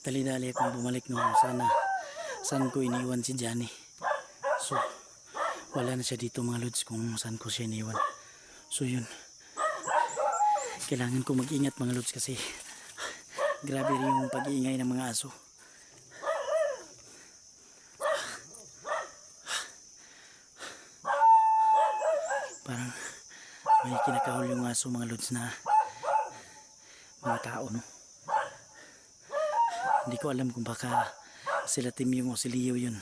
dali-dali akong bumalik noon. Saan ko iniwan si Johnny. So wala na siya dito mga lods kung saan ko siya iniwan. So yun, kailangan ko mag-ingat mga lods kasi grabe rin yung pag-iingay ng mga aso. Parang may kinakahol yung aso mga lods na mga tao, no? Hindi ko alam kung baka sila Timyong o si Leo yun.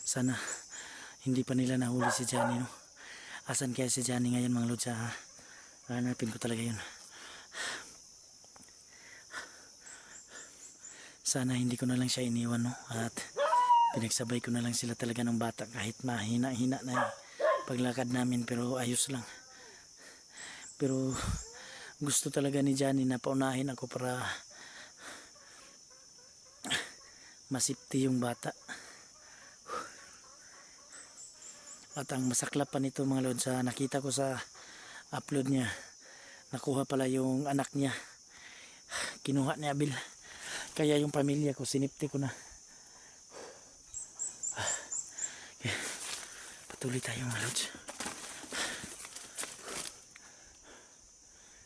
Sana hindi pa nila nahuli si Johnny, no? Asan kaya si Johnny ngayon mga lods? Hanapin ko talaga yun. Sana hindi ko na lang siya iniwan, no? At pinagsabay ko na lang sila talaga ng bata kahit mahina-hina na yung paglakad namin, pero ayos lang. Pero gusto talaga ni Johnny na paunahin ako para masipti yung bata. At ang masaklap pa nito mga lods, nakita ko sa upload niya, nakuha pala yung anak niya, kinuha ni Abel. Kaya yung pamilya ko sinipti ko na. Okay. Patuloy tayo mga lods.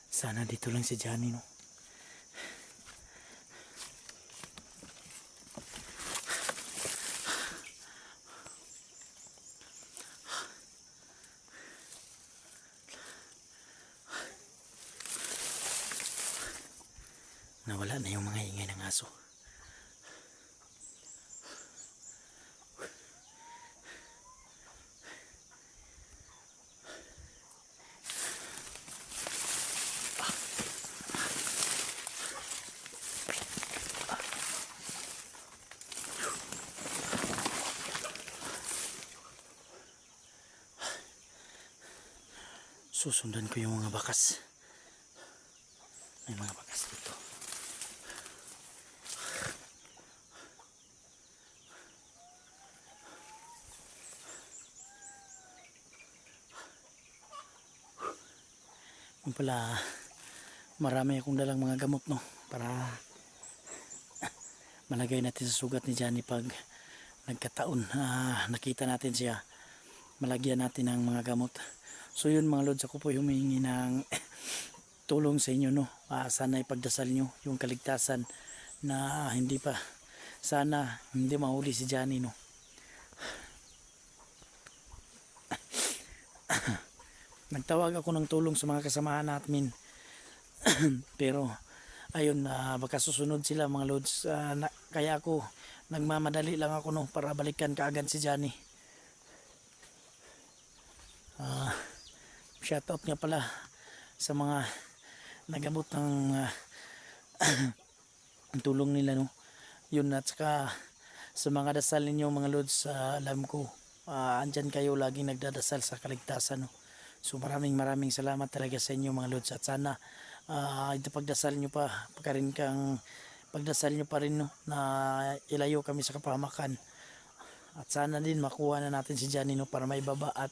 Sana dito lang si Johnny, no? Nawala na yung mga ingay ng aso. Susundan ko yung mga bakas. May mga bakas dito. Yung pala, marami akong dalang mga gamot, no? Para malagay natin sa sugat ni Johnny pag nagkataon. Nakita natin siya, malagyan natin ng mga gamot. So yun mga lods, ako po humihingi ng tulong sa inyo, no? Sana ipagdasal nyo yung kaligtasan na hindi pa, sana hindi mahuli si Johnny, no? Nagtawag ako ng tulong sa mga kasamahan natin pero ayun, baka susunod sila mga lods. Kaya ako nagmamadali lang ako, no, para balikan kaagad si Johnny. Shoutout nga pala sa mga nagamot ng tulong nila, no? Yun, at saka sa mga dasal ninyo mga lods, alam ko andyan kayo laging nagdadasal sa kaligtasan, no? So maraming salamat talaga sa inyo mga lods, at sana ito pagdasal nyo pa rin kang pagdasal nyo pa rin, no, na ilayo kami sa kapahamakan, at sana din makuha na natin si Johnny, no, para maibaba at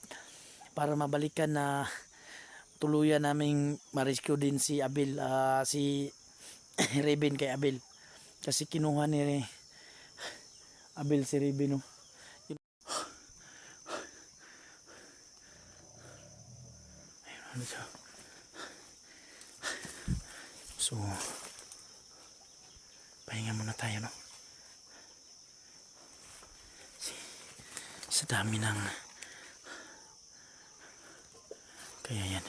para mabalikan na tuluyan naming ma-rescue din si Abel, si Raven kay Abel, kasi kinuha ni Abel si Raven, no. Ayun, so pahinga muna tayo, no, sa dami ng kaya yan,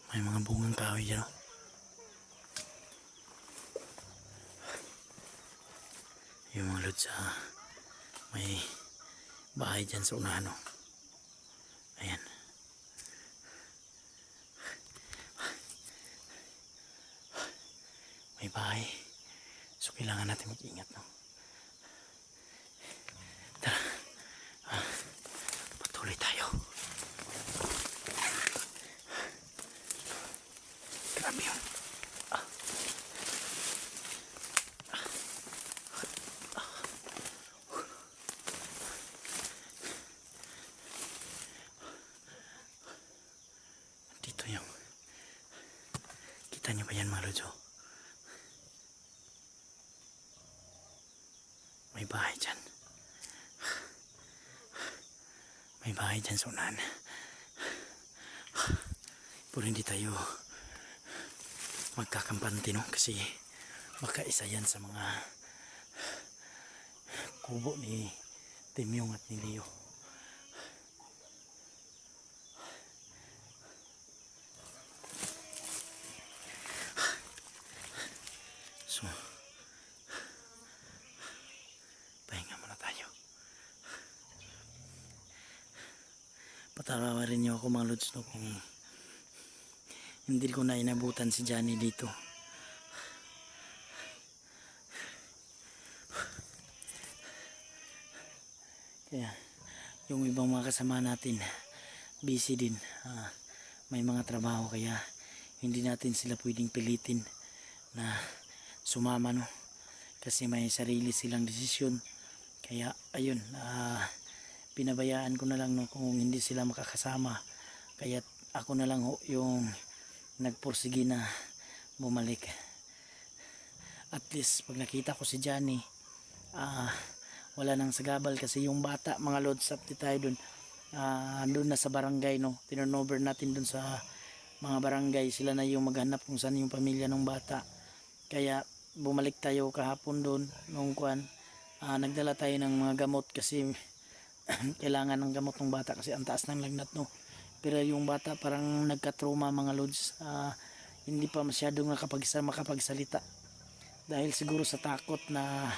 may mga bungang kahoy dyan, no? Yung mga lods, may bahay dyan sa unahan, no? Ayan, may bahay, so kailangan natin mag-ingat, no? Tara, patuloy tayo. Grabe yun. Dito yung Kita niyo ba yan mga lods? May bahay dyan. May bahay dyan sa unahan. Pero hindi tayo magkakampante, no? Kasi baka isa yan sa mga kubo ni Timyong at ni Leo. So, pahinga muna tayo. Patawarin niyo ako mga lods, no, kung hindi ko na inabutan si Johnny dito. Kaya yung ibang mga kasama natin busy din, may mga trabaho, kaya hindi natin sila pwedeng pilitin na sumama, no, kasi may sarili silang desisyon. Kaya ayun, pinabayaan ko na lang, no, kung hindi sila makakasama. Kaya ako na lang yung nagpursige na bumalik. At least pag nakita ko si Johnny, wala nang sagabal, kasi yung bata mga lods, update tayo dun. Doon na sa barangay, no, turnover natin dun sa mga barangay, sila na yung maghanap kung saan yung pamilya ng bata. Kaya bumalik tayo kahapon doon nung kuan, nagdala tayo ng mga gamot kasi kailangan ng gamot ng bata kasi ang taas ng lagnat, no. Pero yung bata parang nagka-trauma mga lods, hindi pa masyadong makapagsalita dahil siguro sa takot na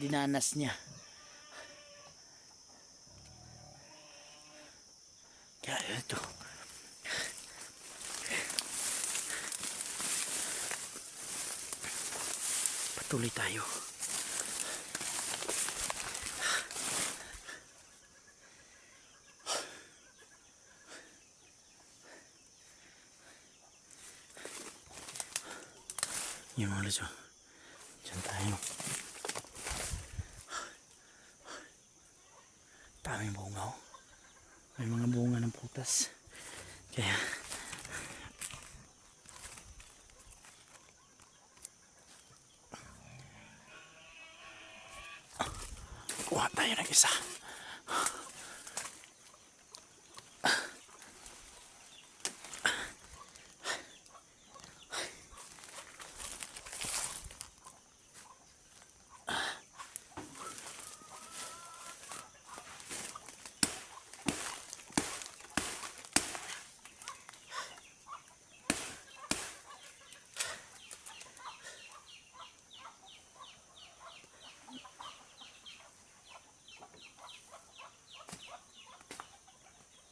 dinanas niya. Kaya ito, patuloy tayo. Yung mga lods, dyan tayo. Daming bunga, oh. May mga bunga ng prutas. Kaya kuha tayo ng isa.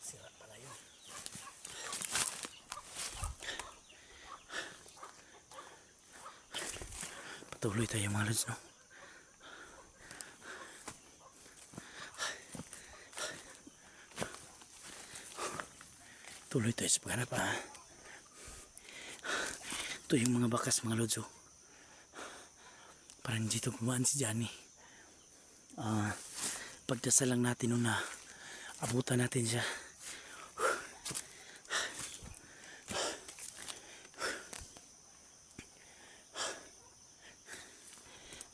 Sira pala yun. Patuloy tayo mga lods, no. Tuloy tayo sa pagharap, Ito yung mga bakas mga lods, parang dito gumaan si Johnny. Pagdasal lang natin na abutan natin siya.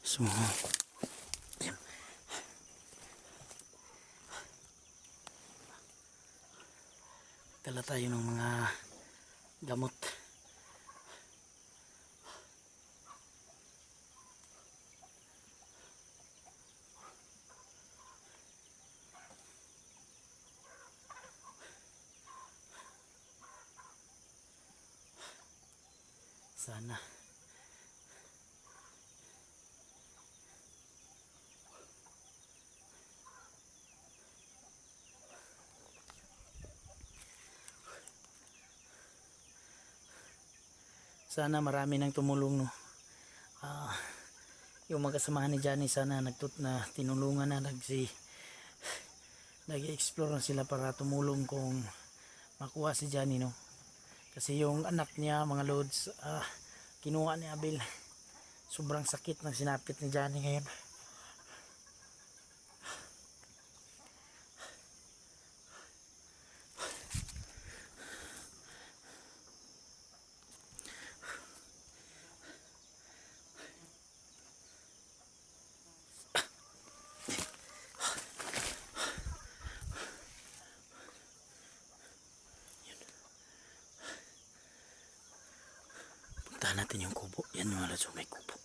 So dala tayo ng mga gamot. Sana marami nang tumulong, no. Yung mga kasamahan ni Johnny, sana tinulungan na, nag-explore na sila para tumulong kung makuha si Johnny, no. Kasi yung anak niya mga lods, kinuha ni Abel. Sobrang sakit ng sinapit ni Johnny ngayon. Puntahan natin yung kubo. Yan mga lods, may kubo.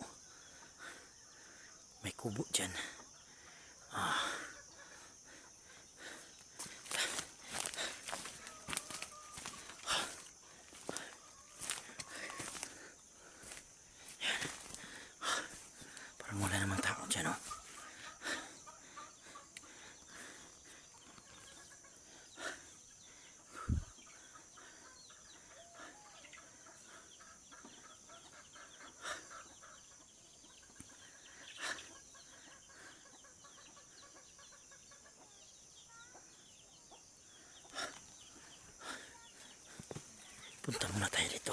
May kubo dyan. Parang wala namang tao dyan, oh. Punta muna tayo dito.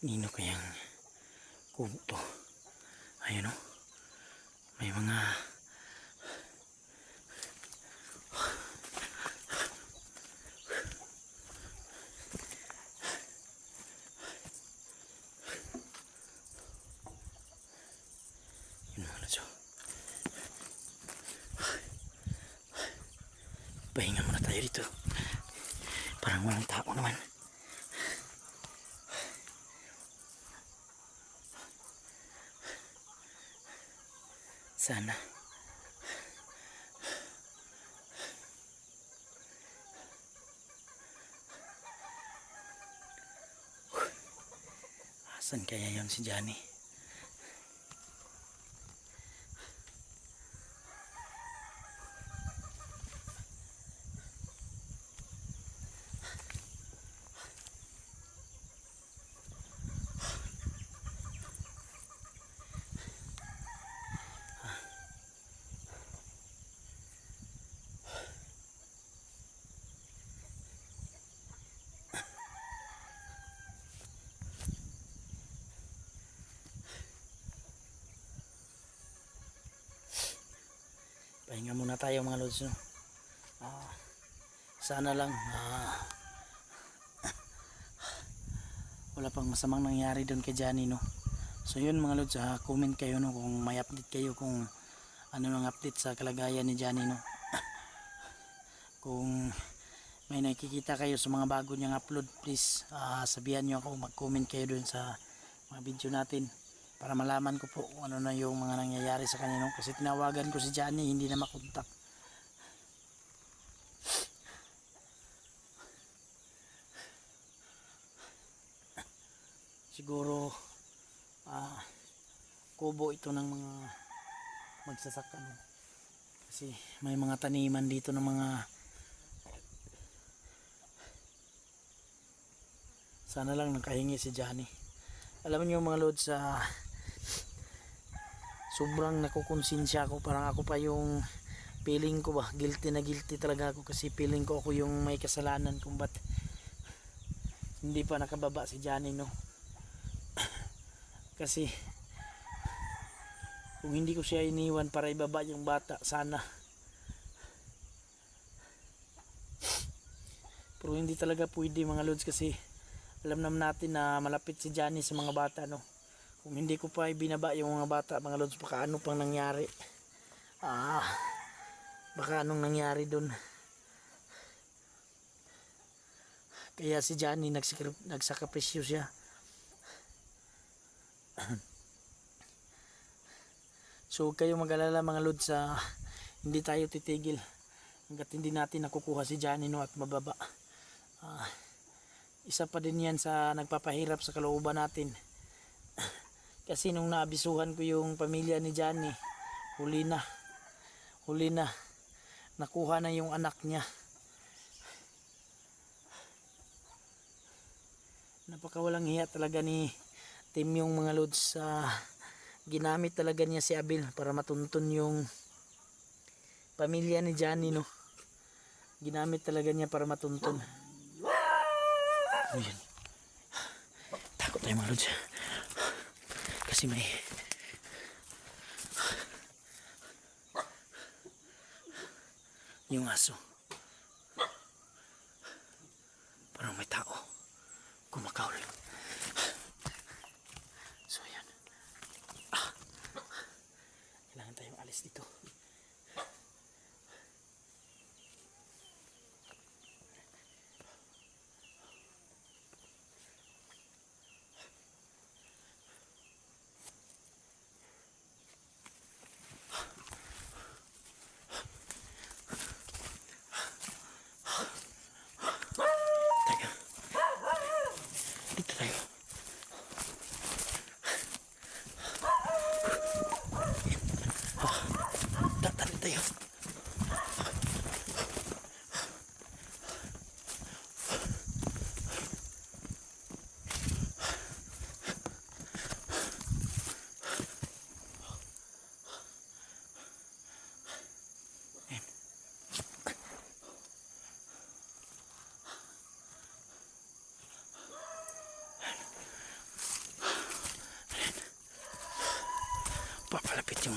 Kanino kayang kubo to? Ayun, oh. May mga yun mga lods, oh. Pahinga muna tayo dito. Parang walang tao naman. Sana. Asan kaya yon si Johnny? Pahinga muna tayo mga lods, no? Sana lang wala pang masamang nangyari doon kay Johnny, no? So yun mga lods, comment kayo, no, kung may update kayo, kung ano nang update sa kalagayan ni Johnny, no? Kung may nakikita kayo sa mga bago niyang upload, please sabihan nyo ako, mag-comment kayo doon sa mga video natin para malaman ko po kung ano na yung mga nangyayari sa kanya, no? Kasi tinawagan ko si Johnny, hindi na makontak. Siguro kubo ito ng mga magsasaka, no? Kasi may mga taniman dito ng mga, sana lang nakahingi si Johnny. Alam niyo mga lods, sobrang nakukonsensya ako, parang ako pa yung feeling ko ba, guilty na guilty talaga ako, kasi feeling ko ako yung may kasalanan kung ba't hindi pa nakababa si Johnny, no? Kasi kung hindi ko siya iniwan para ibaba yung bata, sana. Pero hindi talaga pwede mga lods, kasi alam naman natin na malapit si Johnny sa mga bata, no? Kung hindi ko pa ibinaba yung mga bata mga lods, baka ano pang nangyari. Baka anong nangyari dun. Kaya si Johnny nagsakripisyo siya. So kayo mag-alala mga lods, hindi tayo titigil hanggat hindi natin nakukuha si Johnny, no, at mababa. Isa pa din yan sa nagpapahirap sa kalooban natin. Kasi nung naabisuhan ko yung pamilya ni Johnny, huli na, nakuha na yung anak niya. Napakawalang hiya talaga ni Tim yung mga lods. Ginamit talaga niya si Abel para matuntun yung pamilya ni Johnny, no? Ginamit talaga niya para matuntun. Ayan. Takot tayo mga lods, kasi may yung aso, parang may tao kumakaul. So yan, kailangan tayong alis dito. malapit yung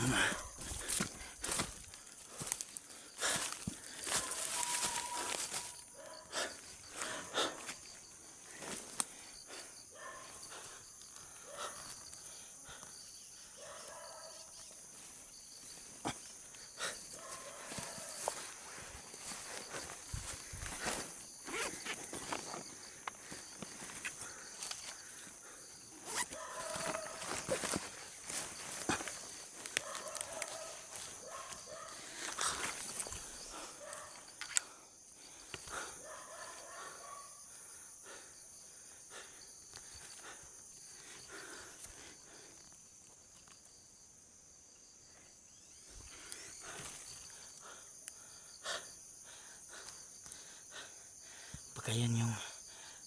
pagkayan yung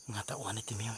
mga tauhan ni Timyong.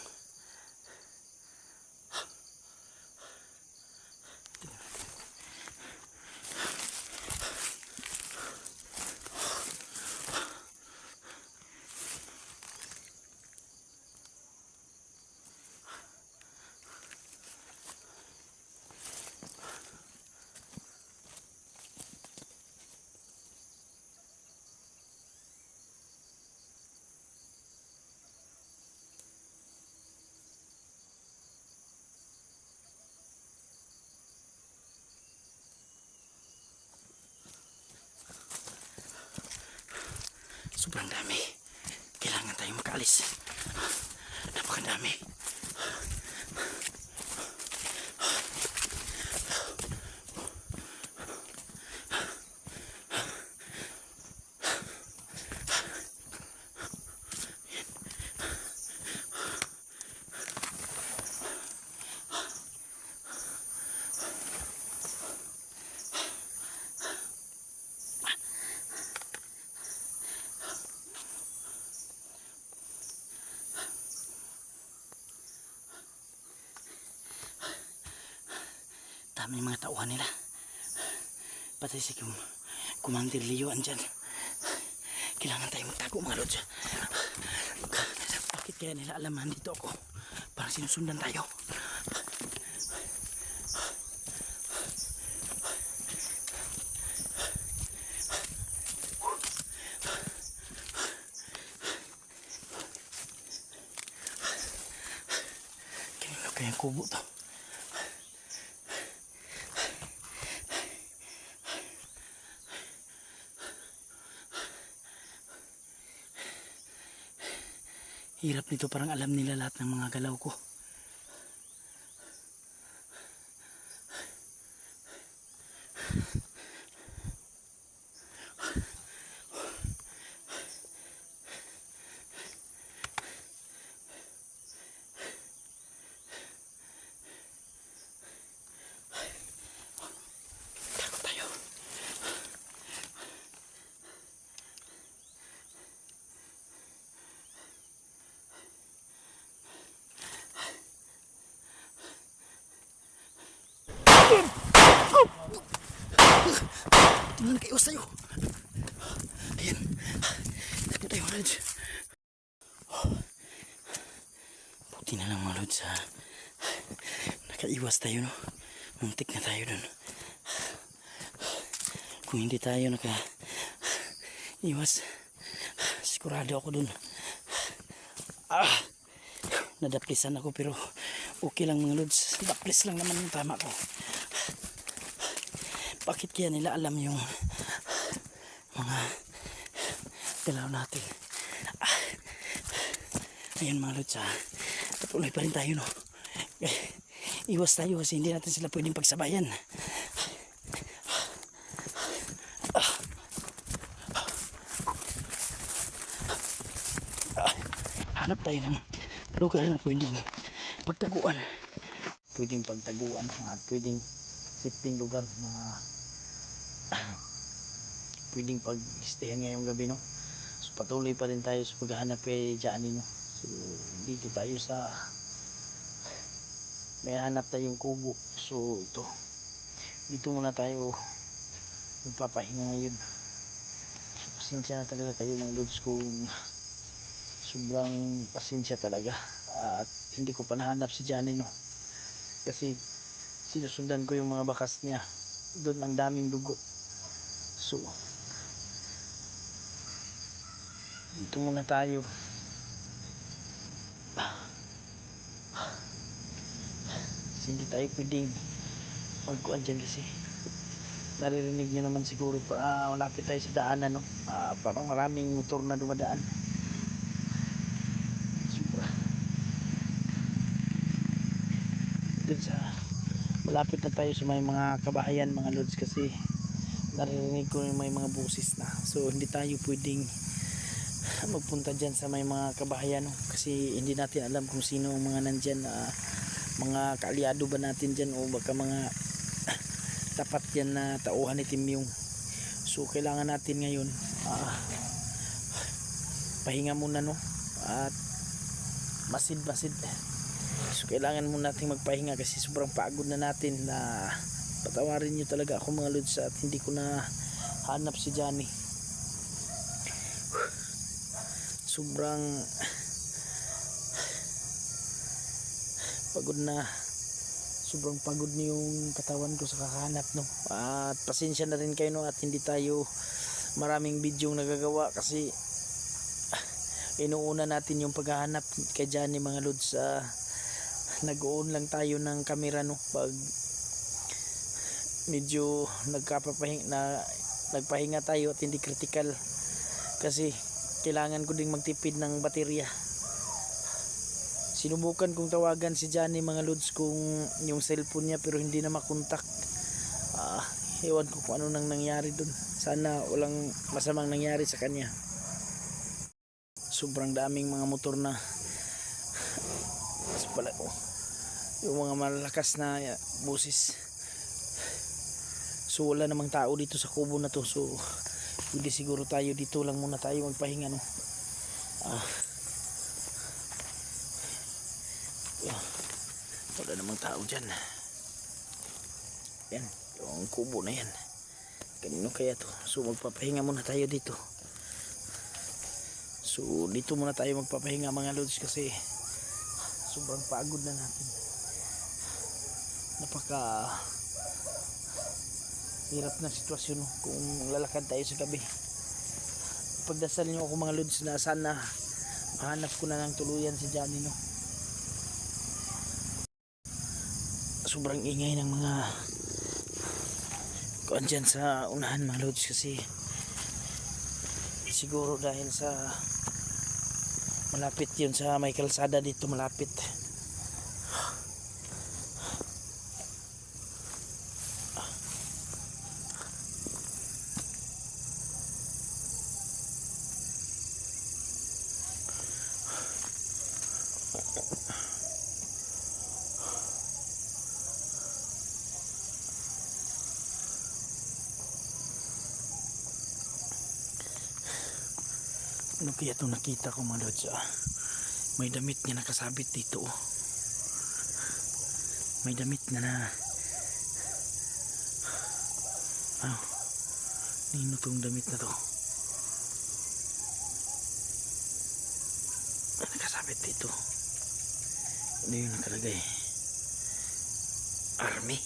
Sobrang dami. Kailangan tayong makaalis. Napakadami. Dami yung mga tauhan nila. Pati si Commander Leo andyan. Kailangan tayong magtago mga lods. Bakit kaya nila alam dito ako? Parang sinusundan tayo. Kanino kayang kubo to? Hirap nito, parang alam nila lahat ng mga galaw ko. Takot tayo. Tingnan kayo sa'yo. Ayan. Takot tayo mga lods. Buti na lang mga lods. Nakaiwas tayo, no? Muntik na tayo dun. Kung hindi tayo nakaiwas, sigurado ako dun. Nadaplisan ako pero okay lang mga lods. Daplis lang naman yung tama ko. Bakit kaya nila alam yung mga galaw natin? Ayan mga lods, patuloy pa rin tayo, no? Iwas tayo kasi hindi natin sila pwedeng pagsabayan. Hanap tayo ng lugar na pwedeng pagtaguan. Pwedeng pagtaguan at pwedeng sitting lugar na pwedeng pag-stayan ngayong gabi, no? So patuloy pa rin tayo sa paghahanap kay Johnny, no? So dito tayo sa may hanap tayong kubo. So ito, dito muna tayo magpapahinga ngayon. So, pasensya na talaga kayo mga lods kung sobrang pasensya talaga at hindi ko pa nahanap si Johnny, no? Kasi sinusundan ko yung mga bakas niya. Doon ang daming dugo. So, dito muna tayo. Hindi tayo pwedeng magkuhan dyan kasi naririnig nyo naman siguro pa malapit tayo sa daanan, no? Parang maraming motor na dumadaan. Sobra. Dun sa malapit na tayo sa may mga kabahayan, mga lods, kasi naririnig ko yung may mga busis na. So hindi tayo pwedeng magpunta dyan sa may mga kabahayan, no? Kasi hindi natin alam kung sino ang mga nandyan, mga kaalyado ba natin dyan o baka mga tapat yan na tauhan ni Tim Yung. So kailangan natin ngayon pahinga muna, no? At masid. So kailangan muna natin magpahinga kasi sobrang pagod na natin. Na patawarin nyo talaga ako mga lods at hindi ko na hanap si Johnny. Sobrang pagod na. Sobrang pagod na yung katawan ko sa kakahanap, no? At pasensya na rin kayo, no? At hindi tayo maraming video nagagawa kasi inuuna natin yung paghahanap kay Johnny, mga lods. Nag-on lang tayo ng camera, no? Pag medyo nagpahinga tayo at hindi critical, kasi kailangan ko ding magtipid ng baterya. Sinubukan kong tawagan si Johnny, mga lods, kung yung cellphone niya, pero hindi na makontak. Ewan ko kung ano nang nangyari dun. Sana walang masamang nangyari sa kanya. Sobrang daming mga motor na yung mga malalakas na busis. So wala namang tao dito sa kubo na to. So hindi siguro tayo dito lang muna tayo magpahinga, no? Wala namang tao dyan. Yan, yung kubo na yan. Kanino kaya to? So magpapahinga muna tayo dito. So dito muna tayo magpapahinga, mga lods, kasi sobrang pagod na natin. Napaka hirap na sitwasyon, no? Kung lalakad tayo sa gabi. Pagdasal nyo ako, mga lods, na sana mahanap ko na ng tuluyan si Johnny, no? Sobrang ingay ng mga kuan dyan sa unahan, mga lods, kasi siguro dahil sa malapit yun sa may kalsada dito, malapit. Ano kaya itong nakita ko, mga lods? May damit niya nakasabit dito. May damit na nino tong damit na to? Nakasabit dito. Ano yung nakalagay? Army.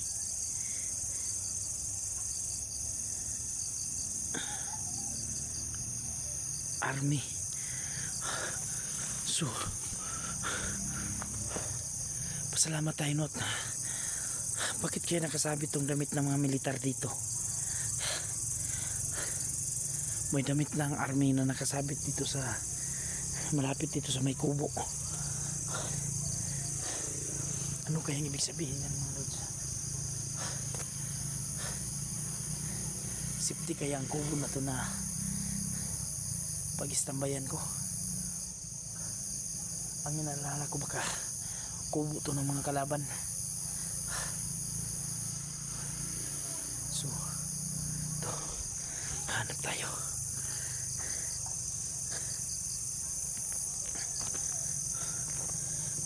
Army. So pasalamat tayo, not. Bakit kaya nakasabit tong damit ng mga militar dito? May damit lang army na nakasabit dito sa malapit dito sa may kubo. Ano kaya ibig sabihin yan, mga lods? Safety kaya ang kubo na to na pag-istambayan ko? Ang inaalala ko, baka kubo to ng mga kalaban. So to, hanap tayo.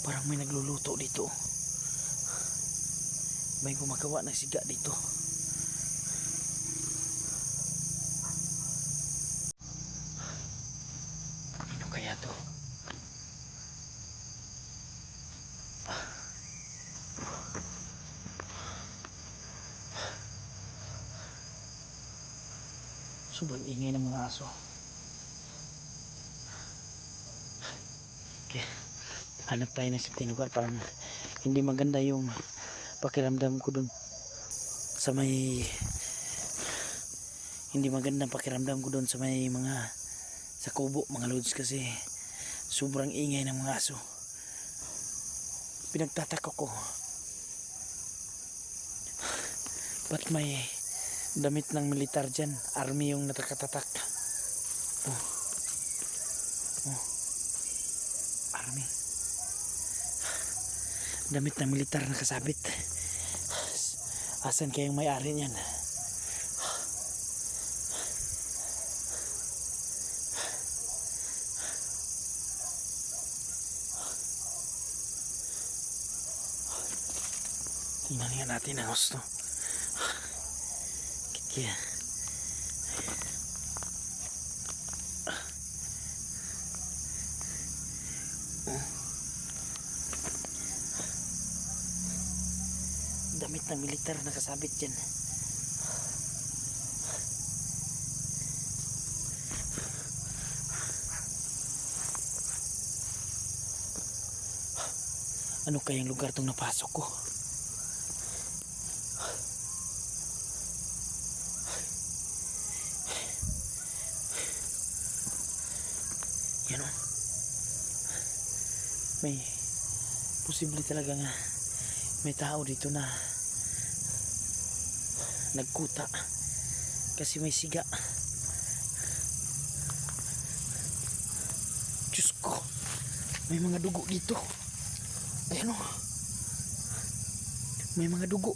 Parang may nagluluto dito. May gumagawa ng siga dito. Ano kaya to? Sobrang ingay ng mga aso. Okay, hanap tayo ng safety lugar. Parang hindi maganda yung pakiramdam ko dun sa may, hindi maganda pakiramdam ko dun sa may mga sa kubo mga lods, kasi sobrang ingay ng mga aso. Pinagtataka ko ba't may damit ng militar dyan, army yung nakatatak. Oh, oh, army, damit ng militar nakasabit. Asan kayang may-ari niyan? Tingnan nga natin ang gusto. Kaya damit ng militar nakasabit dyan. Ano kayang lugar tong napasok ko? Yan o, may posible talaga nga may tao dito na nagkuta kasi may siga. Diyos ko, may mga dugo dito. Ayan o, may mga dugo.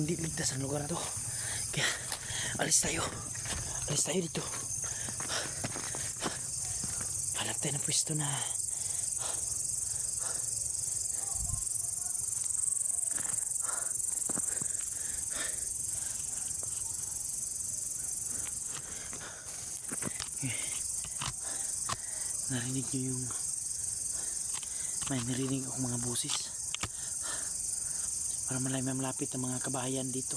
Hindi ligtas ang lugar na to, kaya alis tayo dito. Hanap tayo ng pwesto na narinig nyo yung may narinig akong mga busis. Para malapit ang mga kabahayan dito.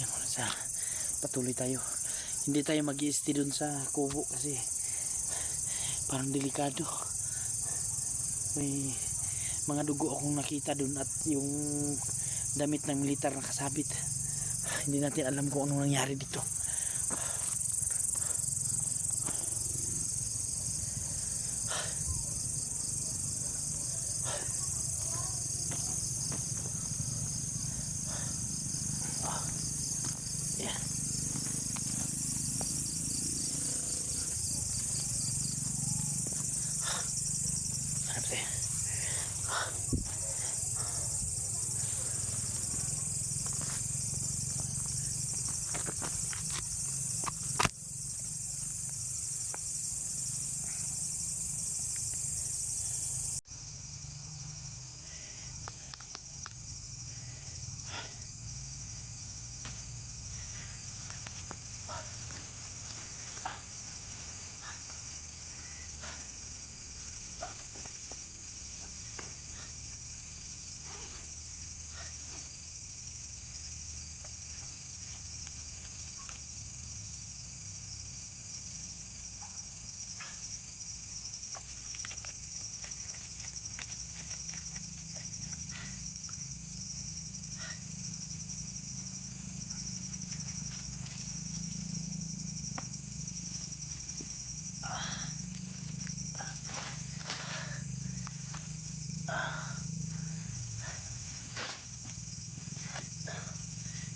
Yan muna sa patuloy tayo. Hindi tayo mag-i-stay dun sa kubo kasi parang delikado. May mga dugo akong nakita dun at yung damit ng militar nakasabit. Hindi natin alam kung anong nangyari dito. Yan. Hanap tayo.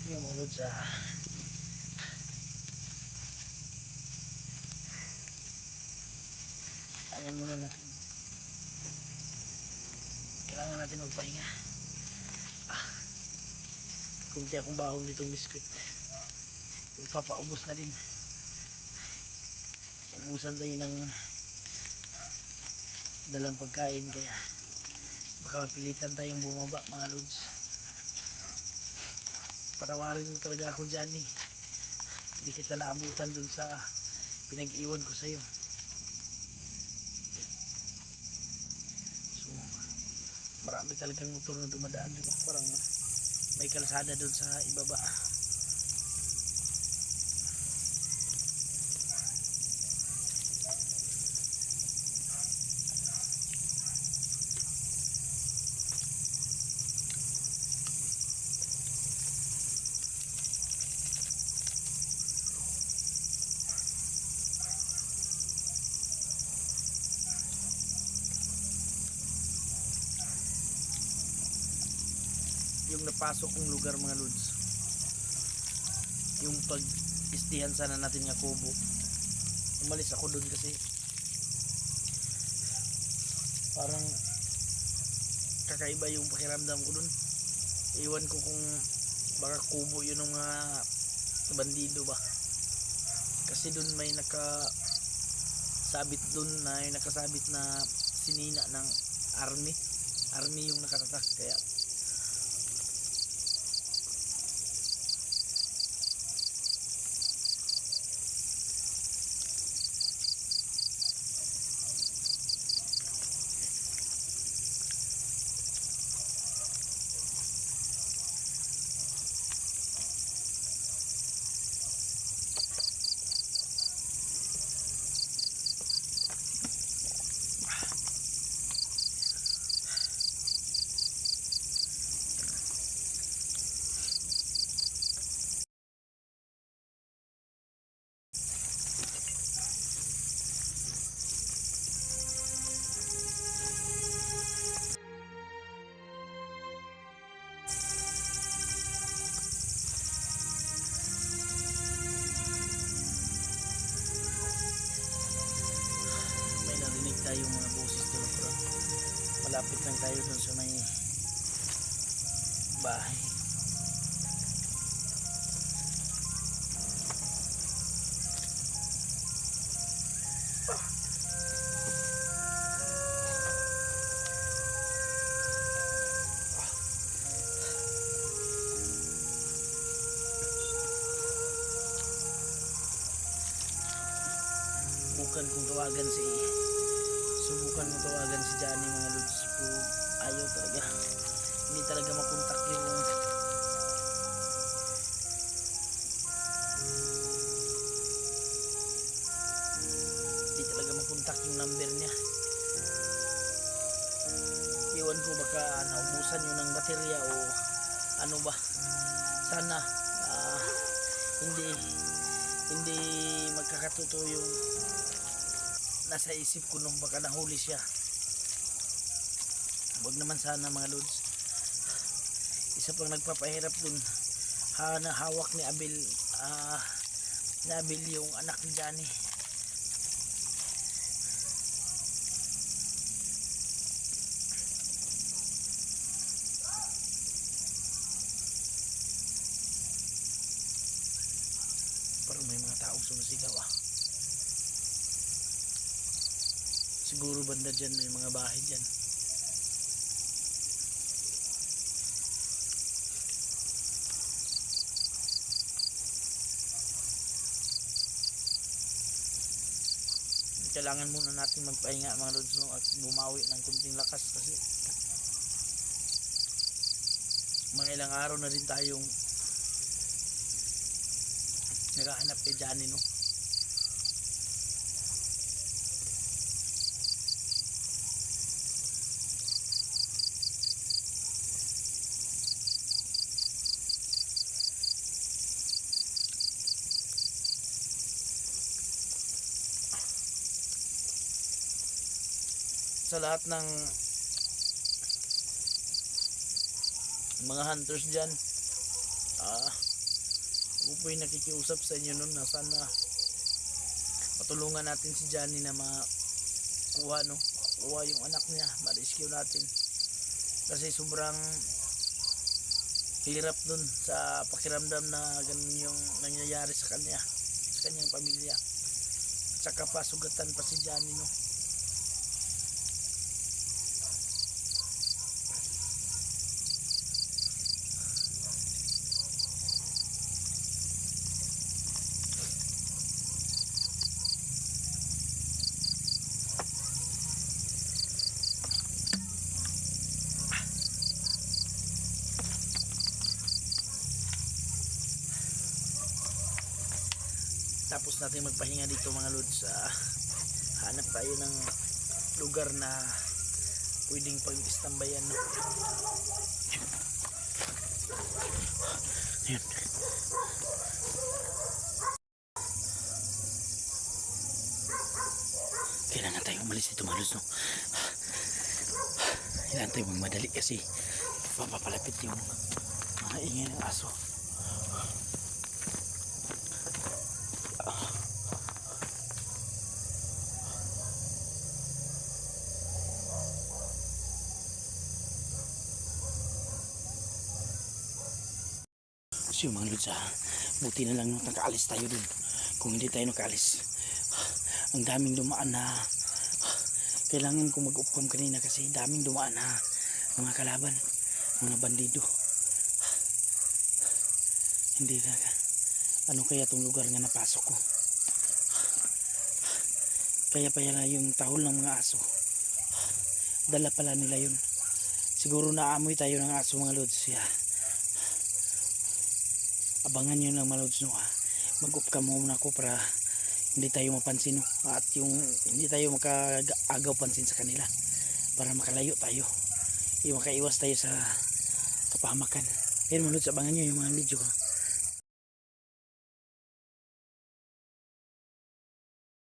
Yung mulod sa ayan muna natin. Kailangan natin magpahinga. Kunti akong bahong ditong biskuit. Ipapaubos na din. Ubusan tayo ng dalang pagkain kaya baka mapilitan tayong bumaba mga lods. patawarin mo talaga ako dyan eh. Hindi kita naabutan dun sa pinag-iwan ko sa'yo. So, marami talagang motor na dumadaan, diba? Parang may kalsada dun sa ibaba. Yung napasok kong lugar mga lods, yung pag istihan sana natin nga kubo, umalis ako dun kasi parang kakaiba yung pakiramdam ko dun. Iwan ko kung baka kubo yun ng mga bandido ba, kasi dun may nakasabit dun na yung nakasabit na sinina ng army yung nakatatak. Kaya may narinig tayong mga boses doon, pero malapit lang tayo doon sa may bahay. Subukan kong tawagan si Johnny mga lods, pero ayaw talaga, hindi talaga makontak yung number niya. Iwan ko baka naubusan yun ng baterya o ano ba. Sana hindi magkakatuto yung nasa isip ko nung baka nahuli siya. Huwag naman sana mga lods. Isa pang nagpapahirap dun, hawak ni Abel yung anak ni Johnny. Parang may mga taong sumasigaw siguro banda dyan, may mga bahay dyan. Kailangan muna natin magpahinga mga lods, no, at bumawi ng kunting lakas kasi mga ilang araw na rin tayong naghahanap kay Johnny, no. Sa lahat ng mga hunters dyan, ako po'y nakikiusap sa inyo nun na sana patulungan natin si Johnny na makuha yung anak niya, ma-rescue natin, kasi sobrang hirap dun sa pakiramdam na ganun yung nangyayari sa kanyang pamilya, at saka pa sugatan pa si Johnny, no. pagkatapos natin magpahinga dito mga lods, hanap tayo ng lugar na pwedeng pag-istambayan, no? Ayun. Kailangan tayo umalis dito mga lods, no? Kailangan tayo magmadali kasi papapalapit yung mga ingay ng aso. So yung mga lods, buti na lang nung nakaalis tayo dun. Kung hindi tayo nakaalis, ang daming dumaan na kailangan kong mag-upcam kanina kasi daming dumaan na mga kalaban, mga bandido. Hindi na, ano kaya tong lugar nga napasok ko? Kaya pa yan yung tahol ng mga aso, dala pala nila yun. Siguro naamoy tayo ng aso mga lods. Abangan nyo lang mga lods, no? Mag-upcam muna ako para hindi tayo mapansin, no? At yung hindi tayo makagaw pansin sa kanila, para makalayo tayo, yung makaiwas tayo sa kapahamakan. Ayun mga lods, abangan nyo yung mga video ko.